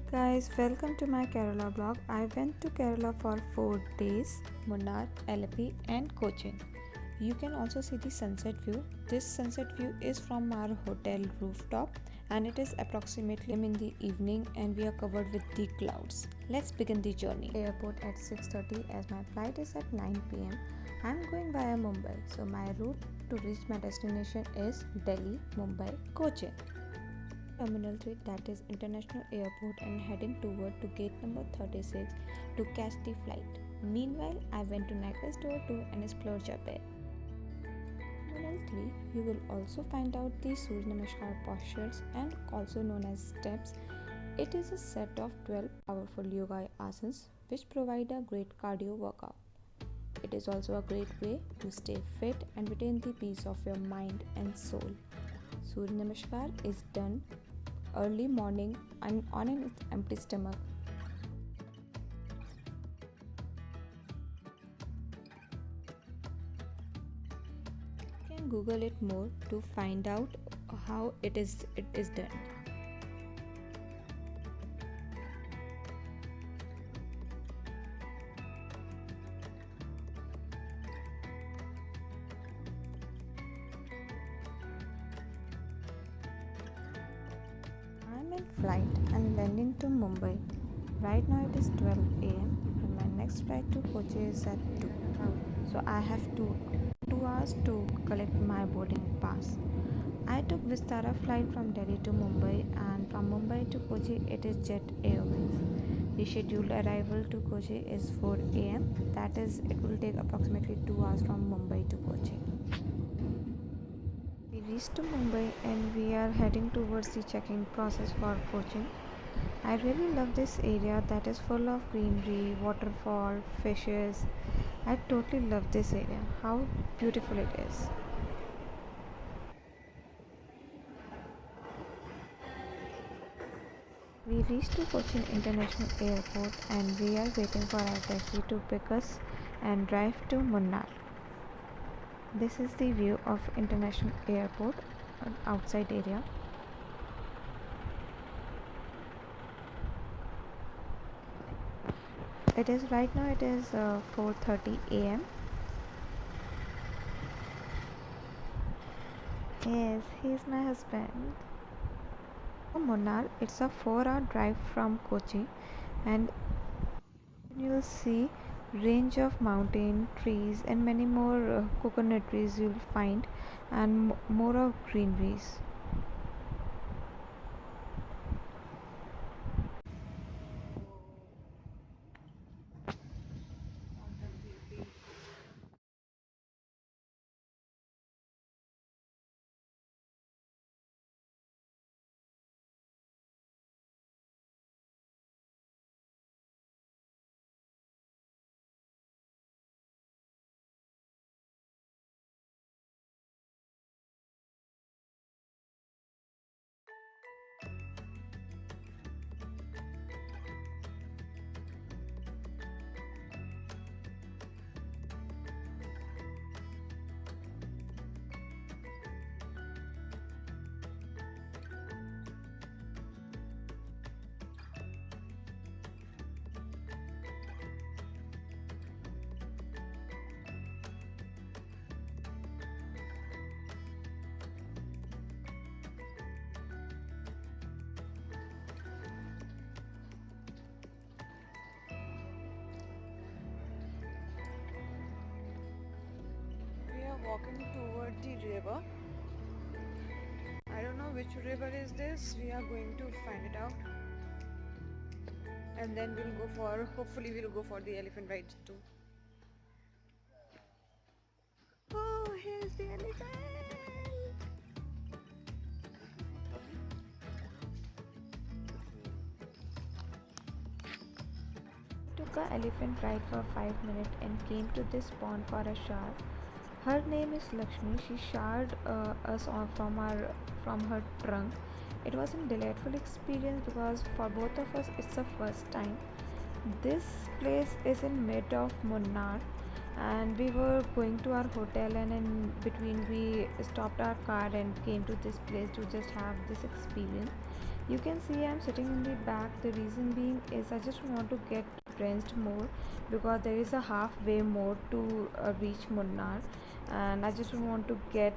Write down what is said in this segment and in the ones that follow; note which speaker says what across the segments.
Speaker 1: Guys, welcome to my Kerala blog. I went to Kerala for 4 days, Munnar, Alleppey and Cochin. You can also see the sunset view. This sunset view is from our hotel rooftop and it is approximately in the evening and we are covered with the clouds. Let's begin the journey. Airport at 6:30 as my flight is at 9 pm. I'm going via Mumbai. So my route to reach my destination is Delhi, Mumbai, Cochin. Terminal 3, that is International Airport, and heading toward to gate number 36 to catch the flight. Meanwhile, I went to Naga Store 2 and explored Jaipur. Terminal 3, you will also find out the Surya Namaskar postures and also known as steps. It is a set of 12 powerful yoga asanas which provide a great cardio workout. It is also a great way to stay fit and retain the peace of your mind and soul. Surya Namaskar is done early morning and on an empty stomach. You can Google it more to find out how it is done. I'm in flight and landing to Mumbai. Right now it is 12 am and my next flight to Kochi is at 2. So I have 2 hours to collect my boarding pass. I took Vistara flight from Delhi to Mumbai and from Mumbai to Kochi it is Jet Airways. The scheduled arrival to Kochi is 4 am. That is, it will take approximately 2 hours from Mumbai to Kochi. We reached to Mumbai and we are heading towards the checking process for Cochin. I really love this area that is full of greenery, waterfall, fishes. I totally love this area. How beautiful it is. We reached to Cochin International Airport and we are waiting for our taxi to pick us and drive to Munnar. This is the view of International Airport outside area. It is right now it is 4:30 am. Yes, he is my husband. Munnar, it's a 4-hour drive from Kochi and you will see range of mountain trees and many more coconut trees you will find and more of greeneries. We are walking toward the river. I don't know which river is this. We are going to find it out. And then hopefully we'll go for the elephant ride too. Oh, here's the elephant. Took a elephant ride for 5 minutes and came to this pond for a shower. Her name is Lakshmi. She showered us from her trunk. It was a delightful experience because for both of us it's the first time. This place is in mid of Munnar and we were going to our hotel and in between we stopped our car and came to this place to just have this experience. You can see I'm sitting in the back. The reason being is I just want to get drenched more because there is a halfway more to reach Munnar, and I just don't want to get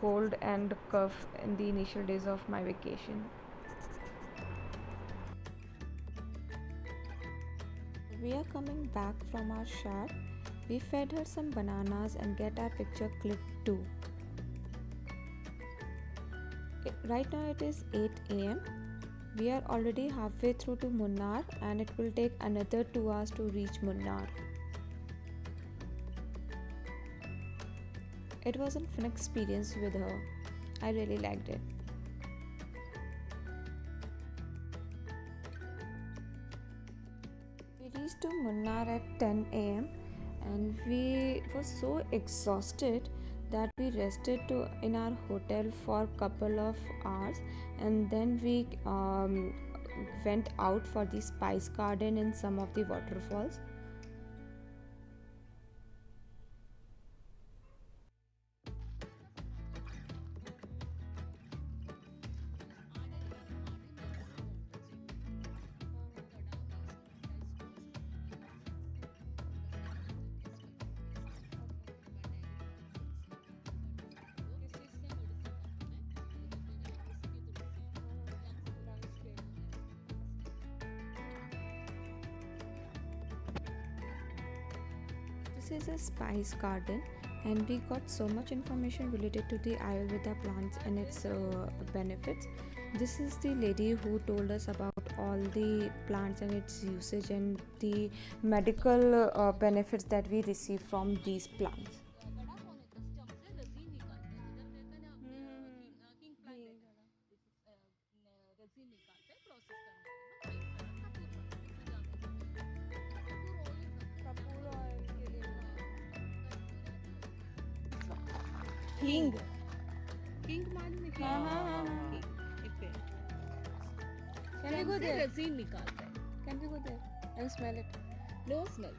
Speaker 1: cold and cough in the initial days of my vacation. We are coming back from our shower. We fed her some bananas and get our picture clicked too. Right now it is 8 am. We are already halfway through to Munnar and it will take another 2 hours to reach Munnar. It was a fun experience with her. I really liked it. We reached to Munnar at 10 am and we were so exhausted that we rested in our hotel for a couple of hours, and then we went out for the spice garden and some of the waterfalls. This is a spice garden, and we got so much information related to the Ayurveda plants and its benefits. This is the lady who told us about all the plants and its usage and the medical benefits that we receive from these plants.
Speaker 2: हींग हींग मालूम है क्या? हाँ एक पे
Speaker 3: Can we go there?
Speaker 2: Resin निकालते हैं.
Speaker 3: Can we go there and smell it?
Speaker 2: No smell.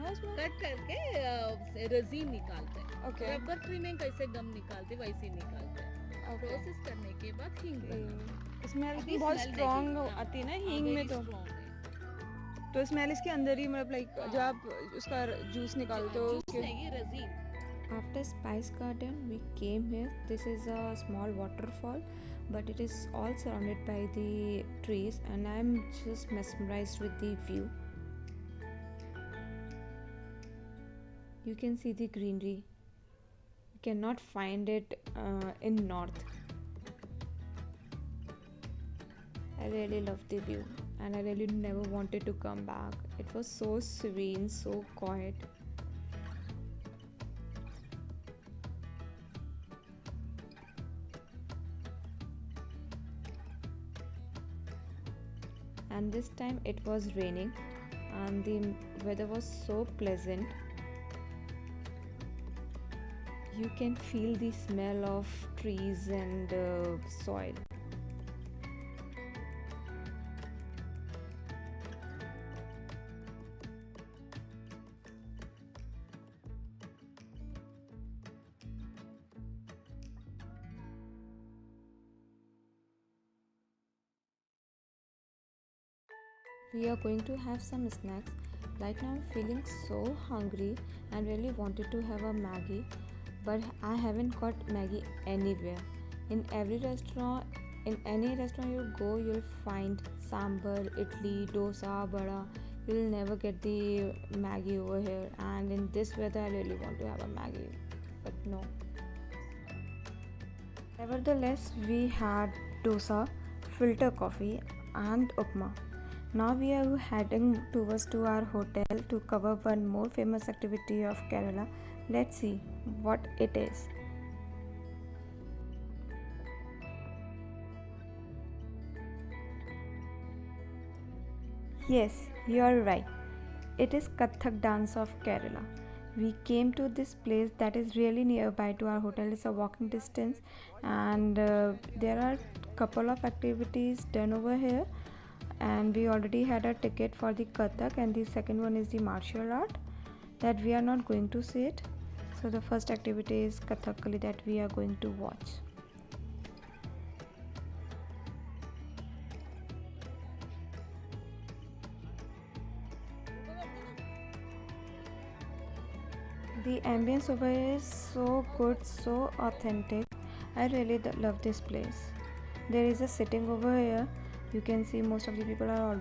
Speaker 3: No smell.
Speaker 2: Cut करके रेजिन निकालते हैं.
Speaker 3: Okay.
Speaker 2: रबर ट्री में कैसे गम निकालते वैसे ही निकालते हैं.
Speaker 3: Okay.
Speaker 2: प्रोसेस करने के बाद हींग बनाते हैं.
Speaker 3: स्मेल
Speaker 2: अभी
Speaker 3: बहुत
Speaker 2: smell
Speaker 3: स्ट्रॉन्ग
Speaker 2: देखेंगे.
Speaker 3: आती है ना
Speaker 2: हाँ,
Speaker 3: हींग में
Speaker 2: very
Speaker 3: तो
Speaker 2: strong है.
Speaker 3: तो स्मेल इसके अंदर ही मतलब लाइक जब आप उसका जूस निकालते हो
Speaker 2: जूस नहीं, resin.
Speaker 1: After Spice Garden, we came here. This is a small waterfall, but it is all surrounded by the trees, and I'm just mesmerized with the view. You can see the greenery. You cannot find it in north. I really love the view, and I really never wanted to come back. It was so serene, so quiet. And this time it was raining and the weather was so pleasant. You can feel the smell of trees and soil. We are going to have some snacks. Right now I'm feeling so hungry and really wanted to have a Maggie, but I haven't got Maggie anywhere. In every restaurant, in any restaurant you go, you'll find sambar, idli, dosa, bada. You'll never get the Maggie over here. And in this weather, I really want to have a Maggie, but no. Nevertheless, we had dosa, filter coffee, and upma. Now we are heading towards to our hotel to cover one more famous activity of Kerala. Let's see what it is. Yes, you are right. It is Kathak dance of Kerala. We came to this place that is really nearby to our hotel. It's a walking distance, and there are couple of activities done over here. And we already had a ticket for the Kathak, and the second one is the martial art that we are not going to see it. So the first activity is Kathakali that we are going to watch. The ambience over here is so good, so authentic. I really love this place. There is a sitting over here. You can see most of the people are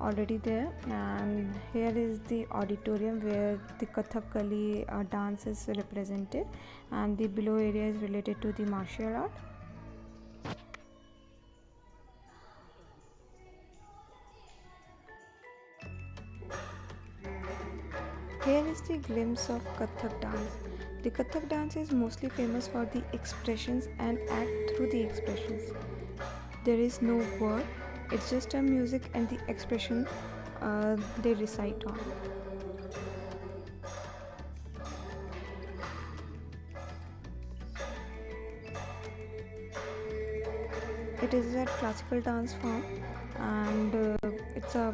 Speaker 1: already there. And here is the auditorium where the Kathakali dance is represented, and the below area is related to the martial art. Here is the glimpse of Kathak dance. The Kathak dance is mostly famous for the expressions and act through the expressions. There is no word, it's just a music and the expression they recite on. It is a classical dance form, and it's a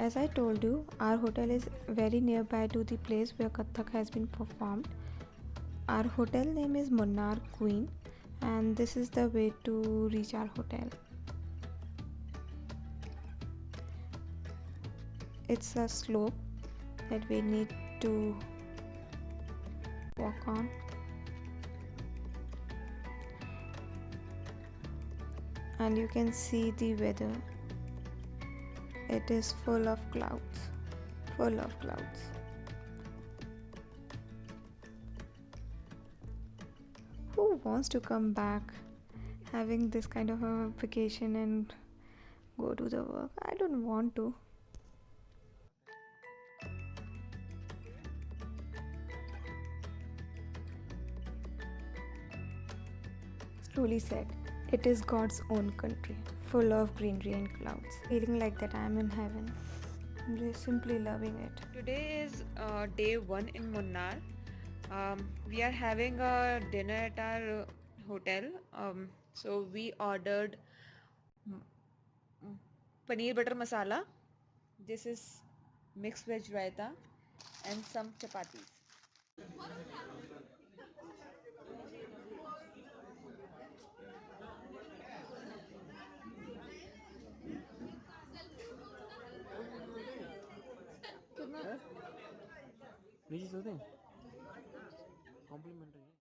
Speaker 1: as I told you, our hotel is very nearby to the place where Kathak has been performed. Our hotel name is Munnar Queen, and this is the way to reach our hotel. It's a slope that we need to walk on. And you can see the weather. It is full of clouds. Full of clouds. Who wants to come back having this kind of a vacation and go to the work? I don't want to. Slowly said, it is God's own country, full of greenery and clouds. Feeling like that I am in heaven. I'm just simply loving it.
Speaker 3: Today is day 1 in Munnar. We are having a dinner at our hotel. So we ordered paneer butter masala. This is mixed veg raita and some chapatis.
Speaker 4: नीचे चलते हैं complementary